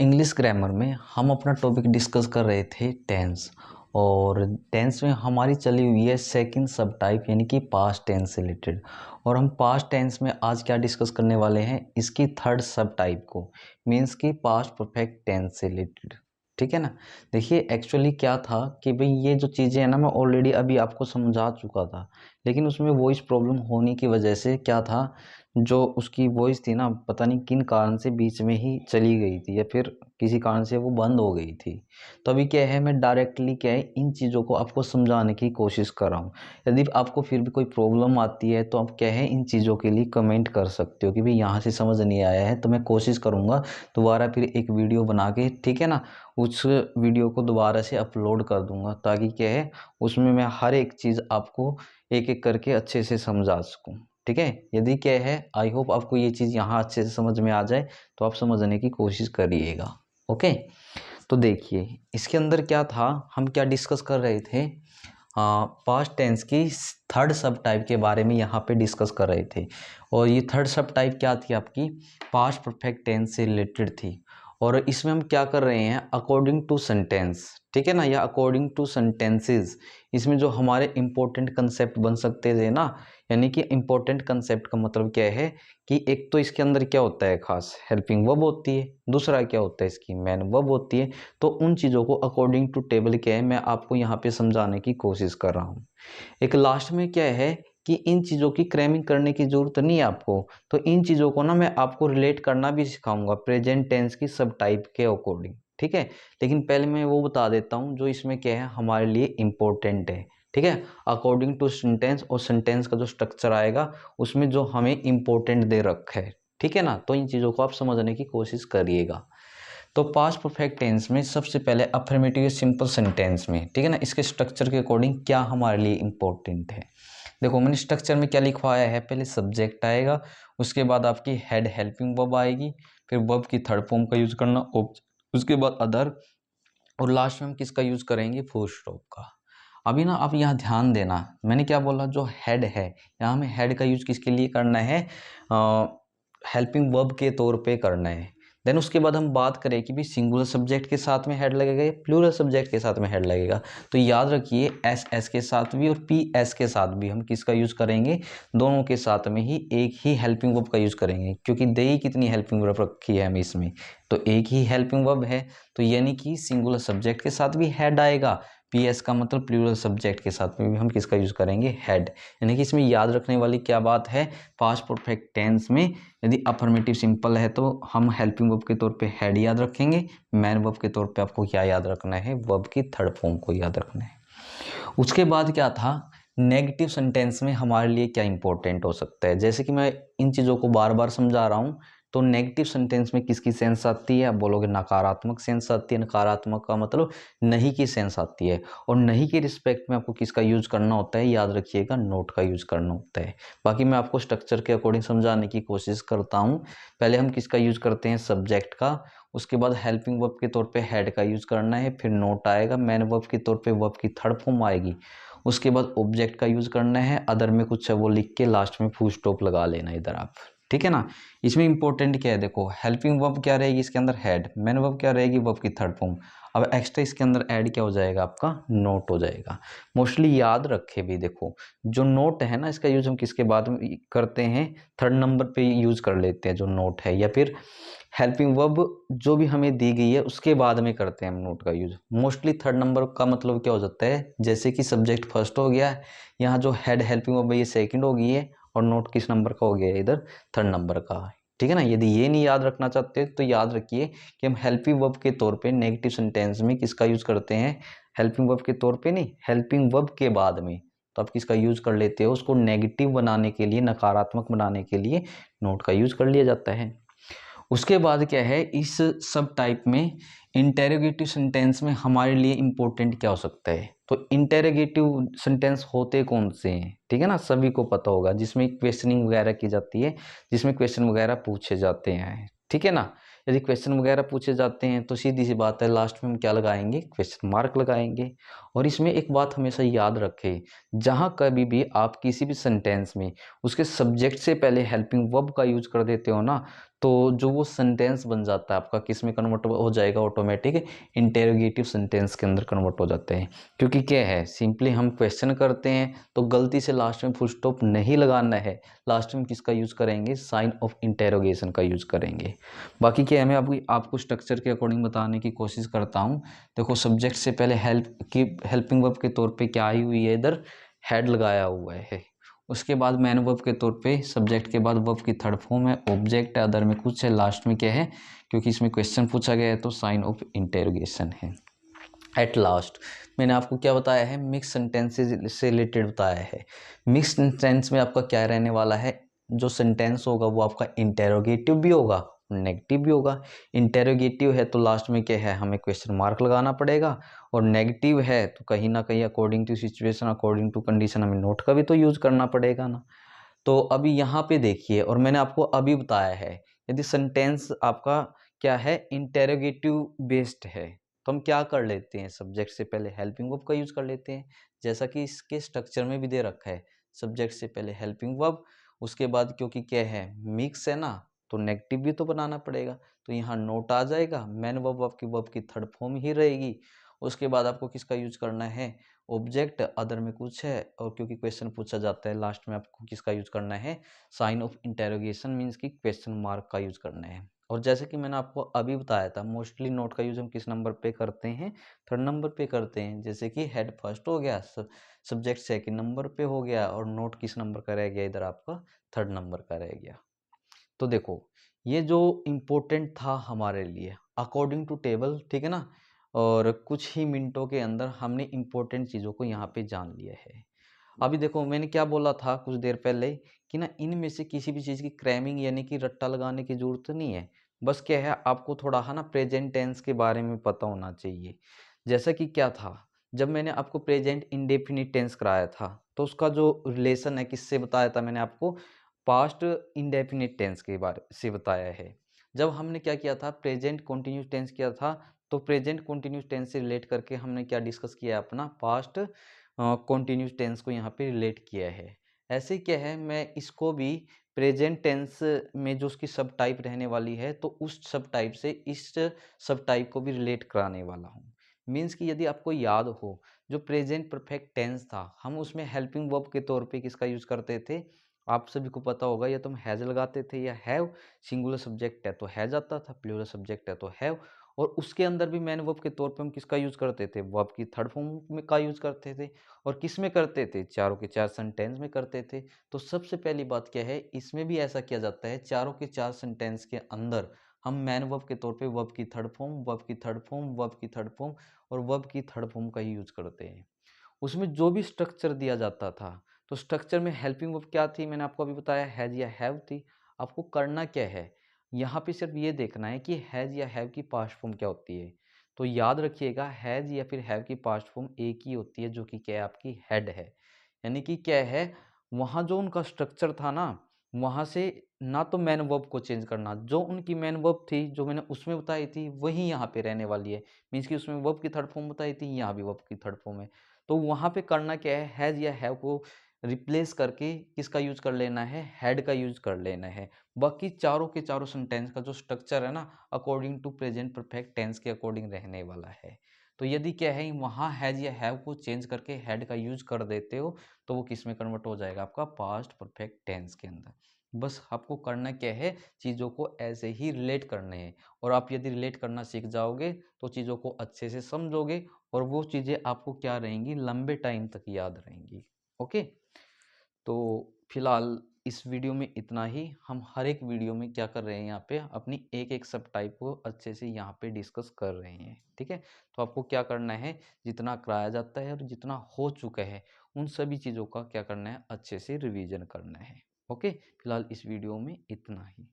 English grammar में हम अपना टॉपिक डिस्कस कर रहे थे टेंस। और टेंस में हमारी चली हुई है सेकंड सब टाइप यानी कि पास्ट टेंस से रिलेटेड। और हम पास्ट टेंस में आज क्या डिस्कस करने वाले हैं, इसकी थर्ड सब टाइप को, मीन्स कि पास्ट परफेक्ट टेंस से रिलेटेड। ठीक है ना। देखिए एक्चुअली क्या था कि भाई ये जो चीज़ें हैं ना, मैं ऑलरेडी अभी आपको समझा चुका था, लेकिन उसमें वॉइस प्रॉब्लम होने की वजह से क्या था, जो उसकी वॉइस थी ना, पता नहीं किन कारण से बीच में ही चली गई थी या फिर किसी कारण से वो बंद हो गई थी। तो अभी क्या है, मैं डायरेक्टली क्या है इन चीज़ों को आपको समझाने की कोशिश कर रहा हूँ। यदि आपको फिर भी कोई प्रॉब्लम आती है तो आप क्या है इन चीज़ों के लिए कमेंट कर सकते हो कि भाई यहाँ से समझ नहीं आया है, तो मैं कोशिश करूँगा दोबारा फिर एक वीडियो बना के, ठीक है ना, उस वीडियो को दोबारा से अपलोड कर दूँगा, ताकि क्या है उसमें मैं हर एक चीज़ आपको एक एक करके अच्छे से समझा सकूँ। ठीक है। यदि क्या है, आई होप आपको ये चीज़ यहाँ अच्छे से समझ में आ जाए, तो आप समझने की कोशिश करिएगा। ओके। तो देखिए इसके अंदर क्या था, हम क्या डिस्कस कर रहे थे, पास्ट टेंस की थर्ड सब टाइप के बारे में यहाँ पे डिस्कस कर रहे थे। और ये थर्ड सब टाइप क्या थी आपकी, पास्ट परफेक्ट टेंस से रिलेटेड थी। और इसमें हम क्या कर रहे हैं, अकॉर्डिंग टू सेंटेंस, ठीक है ना, या अकॉर्डिंग टू सेंटेंसेस, इसमें जो हमारे इंपॉर्टेंट कंसेप्ट बन सकते थे ना, यानी कि इंपॉर्टेंट कंसेप्ट का मतलब क्या है कि एक तो इसके अंदर क्या होता है, खास हेल्पिंग वर्ब होती है, दूसरा क्या होता है इसकी मेन वर्ब होती है। तो उन चीज़ों को अकॉर्डिंग टू टेबल क्या है, मैं आपको यहाँ पे समझाने की कोशिश कर रहा हूँ। एक लास्ट में क्या है कि इन चीज़ों की क्रैमिंग करने की ज़रूरत नहीं है आपको, तो इन चीज़ों को ना मैं आपको रिलेट करना भी सिखाऊंगा प्रेजेंट टेंस की सब टाइप के अकॉर्डिंग। ठीक है। लेकिन पहले मैं वो बता देता हूँ जो इसमें क्या है हमारे लिए इम्पोर्टेंट है। ठीक है। अकॉर्डिंग टू सेंटेंस, और सेंटेंस का जो स्ट्रक्चर आएगा उसमें जो हमें इम्पोर्टेंट दे रखा है, ठीक है ना, तो इन चीज़ों को आप समझने की कोशिश करिएगा। तो पास्ट परफेक्ट टेंस में सबसे पहले अफर्मेटिव सिंपल सेंटेंस में, ठीक है ना, इसके स्ट्रक्चर के अकॉर्डिंग क्या हमारे लिए इंपॉर्टेंट है। देखो मैंने स्ट्रक्चर में क्या लिखवाया है, पहले सब्जेक्ट आएगा, उसके बाद आपकी हेड हेल्पिंग वर्ब आएगी, फिर वर्ब की थर्ड फॉर्म का यूज करना, उसके बाद अदर, और लास्ट में हम किसका यूज करेंगे, फुल स्टॉप का। अभी ना आप यहाँ ध्यान देना, मैंने क्या बोला, जो हेड है यहाँ हमें हेड का यूज किसके लिए करना है, हेल्पिंग वर्ब के तौर पे करना है। देन उसके बाद हम बात करें कि भी सिंगुलर सब्जेक्ट के साथ में हेड लगेगा या प्लूरल सब्जेक्ट के साथ में हेड लगेगा, तो याद रखिए एस एस के साथ भी और पी एस के साथ भी हम किसका यूज करेंगे, दोनों के साथ में ही एक ही हेल्पिंग वर्ब का यूज करेंगे, क्योंकि दे ही कितनी हेल्पिंग वर्ब रखी है हमें इसमें, तो एक ही हेल्पिंग वर्ब है, तो यानी कि सिंगुलर सब्जेक्ट के साथ भी हेड आएगा, पी एस का मतलब प्लूरल सब्जेक्ट के साथ में भी हम किसका यूज करेंगे, हेड। यानी कि इसमें याद रखने वाली क्या बात है, पास्ट परफेक्ट टेंस में यदि अफर्मेटिव सिंपल है तो हम हेल्पिंग वर्ब के तौर पे हेड याद रखेंगे, मैन वर्ब के तौर पे आपको क्या याद रखना है, वर्ब की थर्ड फॉर्म को याद रखना है। उसके बाद क्या था, नेगेटिव सेंटेंस में हमारे लिए क्या इंपॉर्टेंट हो सकता है, जैसे कि मैं इन चीज़ों को बार बार समझा रहा हूँ। तो नेगेटिव सेंटेंस में किसकी सेंस आती है, आप बोलोगे नकारात्मक सेंस आती है, नकारात्मक का मतलब नहीं की सेंस आती है, और नहीं के रिस्पेक्ट में आपको किसका यूज करना होता है, याद रखिएगा नोट का यूज करना होता है। बाकी मैं आपको स्ट्रक्चर के अकॉर्डिंग समझाने की कोशिश करता हूँ। पहले हम किसका यूज करते हैं, सब्जेक्ट का, उसके बाद हेल्पिंग वर्ब के तौर पे हेड का यूज करना है, फिर नोट आएगा, मैन वर्ब के तौर पे वर्ब की थर्ड फॉर्म आएगी, उसके बाद ऑब्जेक्ट का यूज करना है, अदर में कुछ है वो लिख के लास्ट में फुल स्टॉप लगा लेना इधर आप। ठीक है ना। इसमें इंपॉर्टेंट क्या है, देखो हेल्पिंग वर्ब क्या रहेगी इसके अंदर, हेड, मैन वर्ब क्या रहेगी, वर्ब की थर्ड फॉर्म। अब एक्स्ट्रा इसके अंदर ऐड क्या हो जाएगा, आपका नोट हो जाएगा। मोस्टली याद रखे भी, देखो जो नोट है ना, इसका यूज हम किसके बाद में करते हैं, थर्ड नंबर पे यूज कर लेते हैं जो नोट है, या फिर हेल्पिंग वर्ब जो भी हमें दी गई है उसके बाद में करते हैं हम नोट का यूज। मोस्टली थर्ड नंबर का मतलब क्या हो जाता है, जैसे कि सब्जेक्ट फर्स्ट हो गया, यहाँ जो हेड हेल्पिंग वर्ब है ये सेकंड हो गई है, और नोट किस नंबर का हो गया इधर, थर्ड नंबर का। ठीक है ना। यदि ये नहीं याद रखना चाहते तो याद रखिए कि हम हेल्पिंग वर्ब के तौर पे नेगेटिव सेंटेंस में किसका यूज करते हैं, हेल्पिंग वर्ब के तौर पे नहीं, हेल्पिंग वर्ब के बाद में, तो आप किसका यूज कर लेते हो, उसको नेगेटिव बनाने के लिए, नकारात्मक बनाने के लिए नोट का यूज कर लिया जाता है। उसके बाद क्या है, इस सब टाइप में इंटेरोगेटिव सेंटेंस में हमारे लिए इंपॉर्टेंट क्या हो सकता है, तो इंटेरोगेटिव सेंटेंस होते कौन से हैं, ठीक है ना, सभी को पता होगा, जिसमें क्वेश्चनिंग वगैरह की जाती है, जिसमें क्वेश्चन वगैरह पूछे जाते हैं, ठीक है ना। यदि क्वेश्चन वगैरह पूछे जाते हैं तो सीधी सी बात है, लास्ट में हम क्या लगाएंगे, क्वेश्चन मार्क लगाएंगे। और इसमें एक बात हमेशा याद रखें, जहाँ कभी भी आप किसी भी सेंटेंस में उसके सब्जेक्ट से पहले हेल्पिंग वर्ब का यूज कर देते हो ना, तो जो वो सेंटेंस बन जाता है आपका किस में कन्वर्ट हो जाएगा, ऑटोमेटिक इंटेरोगेटिव सेंटेंस के अंदर कन्वर्ट हो जाते हैं। क्योंकि क्या है, सिंपली हम क्वेश्चन करते हैं तो गलती से लास्ट में फुल स्टॉप नहीं लगाना है, लास्ट में किसका यूज करेंगे, साइन ऑफ इंटेरोगेशन का यूज करेंगे। बाकी क्या है, मैं आपको स्ट्रक्चर के अकॉर्डिंग बताने की कोशिश करता हूँ। देखो सब्जेक्ट से पहले हेल्पिंग वर्ब के तौर पे क्या आई हुई है, इधर हेड लगाया हुआ है। उसके बाद मैन वर्ब के तौर पे सब्जेक्ट के बाद वर्ब की थर्ड फॉर्म है, ऑब्जेक्ट है, अदर में कुछ है, लास्ट में क्या है, क्योंकि इसमें क्वेश्चन पूछा गया है तो साइन ऑफ इंटेरोगेशन है। एट लास्ट मैंने आपको क्या बताया है, मिक्स सेंटेंसेस से रिलेटेड बताया है। मिक्स सेंटेंस में आपका क्या रहने वाला है, जो सेंटेंस होगा वो आपका इंटेरोगेटिव भी होगा, नेगेटिव भी होगा। इंटेरोगेटिव है तो लास्ट में क्या है, हमें क्वेश्चन मार्क लगाना पड़ेगा, और नेगेटिव है तो कहीं ना कहीं according to situation, according to condition हमें नोट का भी तो यूज करना पड़ेगा ना। तो अभी यहाँ पे देखिए, और मैंने आपको अभी बताया है, यदि सेंटेंस आपका क्या है, इंटेरोगेटिव बेस्ड है, तो हम क्या कर लेते हैं, सब्जेक्ट से पहले हेल्पिंग वर्ब का यूज कर लेते हैं, जैसा कि इसके स्ट्रक्चर में भी दे रखा है। सब्जेक्ट से पहले हेल्पिंग वर्ब, उसके बाद क्योंकि क्या है, मिक्स है ना, तो नेगेटिव भी तो बनाना पड़ेगा, तो यहाँ नोट आ जाएगा, मैन वर्ब आपकी वर्ब की थर्ड फॉर्म ही रहेगी। उसके बाद आपको किसका यूज करना है, ऑब्जेक्ट, अदर में कुछ है, और क्योंकि क्वेश्चन पूछा जाता है लास्ट में आपको किसका यूज करना है, साइन ऑफ इंटेरोगेशन मीन्स कि क्वेश्चन मार्क का यूज करना है। और जैसे कि मैंने आपको अभी बताया था, मोस्टली नोट का यूज हम किस नंबर पे करते हैं, थर्ड नंबर पे करते हैं। जैसे कि हेड फर्स्ट हो गया, सब्जेक्ट सेकंड नंबर पे हो गया, और नोट किस नंबर का रह गया, इधर आपका थर्ड नंबर का रह गया। तो देखो ये जो इम्पोर्टेंट था हमारे लिए अकॉर्डिंग टू टेबल, ठीक है ना, और कुछ ही मिनटों के अंदर हमने इम्पोर्टेंट चीज़ों को यहाँ पे जान लिया है। अभी देखो मैंने क्या बोला था कुछ देर पहले, कि ना इनमें से किसी भी चीज़ की क्रैमिंग यानी कि रट्टा लगाने की जरूरत नहीं है। बस क्या है, आपको थोड़ा है ना प्रेजेंट टेंस के बारे में पता होना चाहिए। जैसा कि क्या था, जब मैंने आपको प्रेजेंट इंडेफिनिट टेंस कराया था, तो उसका जो रिलेशन है किससे बताया था, मैंने आपको पास्ट इंडेफिनिट टेंस के बारे से बताया है। जब हमने क्या किया था, प्रेजेंट कंटिन्यूस टेंस किया था, तो प्रेजेंट कंटिन्यूस टेंस से रिलेट करके हमने क्या डिस्कस किया है, अपना पास्ट कंटिन्यूस टेंस को यहाँ पे रिलेट किया है। ऐसे क्या है, मैं इसको भी प्रेजेंट टेंस में जो उसकी सब टाइप रहने वाली है, तो उस सब टाइप से इस सब टाइप को भी रिलेट कराने वाला हूँ। मीन्स कि यदि आपको याद हो, जो प्रेजेंट परफेक्ट टेंस था, हम उसमें हेल्पिंग वर्ब के तौर पे किसका यूज करते थे, आप सभी को पता होगा, या तो हम हैज लगाते थे या हैव, सिंगुलर सब्जेक्ट है तो हैज आता था, प्लूरल सब्जेक्ट है तो हैव। और उसके अंदर भी मैन वर्ब के तौर पे हम किसका यूज करते थे, वर्ब की थर्ड फॉर्म में का यूज करते थे। और किस में करते थे, चारों के चार सेंटेंस में करते थे। तो सबसे पहली बात क्या है, इसमें भी ऐसा किया जाता है, चारों के चार सेंटेंस के अंदर हम मैन वर्ब के तौर पे वर्ब की थर्ड फॉर्म, वर्ब की थर्ड फॉर्म, वर्ब की थर्ड फॉर्म और वर्ब की थर्ड फॉर्म का ही यूज करते हैं। उसमें जो भी स्ट्रक्चर दिया जाता था, तो स्ट्रक्चर में हेल्पिंग वर्ब क्या थी, मैंने आपको अभी बताया, हैज या हैव थी। आपको करना क्या है, यहाँ पे सिर्फ ये देखना है कि हैज या हैव की पास्ट फॉर्म क्या होती है। तो याद रखिएगा, हैज या फिर हैव की पास्ट फॉर्म एक ही होती है, जो कि क्या है, आपकी हेड है। यानी कि क्या है, वहाँ जो उनका स्ट्रक्चर था ना, वहाँ से ना तो मैन वर्ब को चेंज करना, जो उनकी मैन वर्ब थी जो मैंने उसमें बताई थी वही यहाँ पे रहने वाली है। मीन्स कि उसमें वर्ब की थर्ड फॉर्म बताई थी, यहाँ भी वर्ब की थर्ड फॉर्म है। तो वहाँ पे करना क्या है, हैज़ या हैव को रिप्लेस करके किसका यूज कर लेना है, हैड का यूज कर लेना है। बाकी चारों के चारों सेंटेंस का जो स्ट्रक्चर है ना, according to present perfect tense के अकॉर्डिंग रहने वाला है। तो यदि क्या है, वहाँ हैज या हैव को चेंज करके हैड का यूज कर देते हो, तो वो किस में कन्वर्ट हो जाएगा, आपका पास्ट परफेक्ट टेंस के अंदर। बस आपको करना क्या है, चीज़ों को ऐसे ही रिलेट करने हैं। और आप यदि रिलेट करना सीख जाओगे तो चीज़ों को अच्छे से समझोगे, और वो चीज़ें आपको क्या रहेंगी, लंबे टाइम तक याद रहेंगी। ओके, तो फिलहाल इस वीडियो में इतना ही। हम हर एक वीडियो में क्या कर रहे हैं, यहाँ पे अपनी एक एक सब टाइप को अच्छे से यहाँ पे डिस्कस कर रहे हैं, ठीक है। तो आपको क्या करना है, जितना कराया जाता है और जितना हो चुका है, उन सभी चीज़ों का क्या करना है, अच्छे से रिवीजन करना है। ओके, फिलहाल इस वीडियो में इतना ही।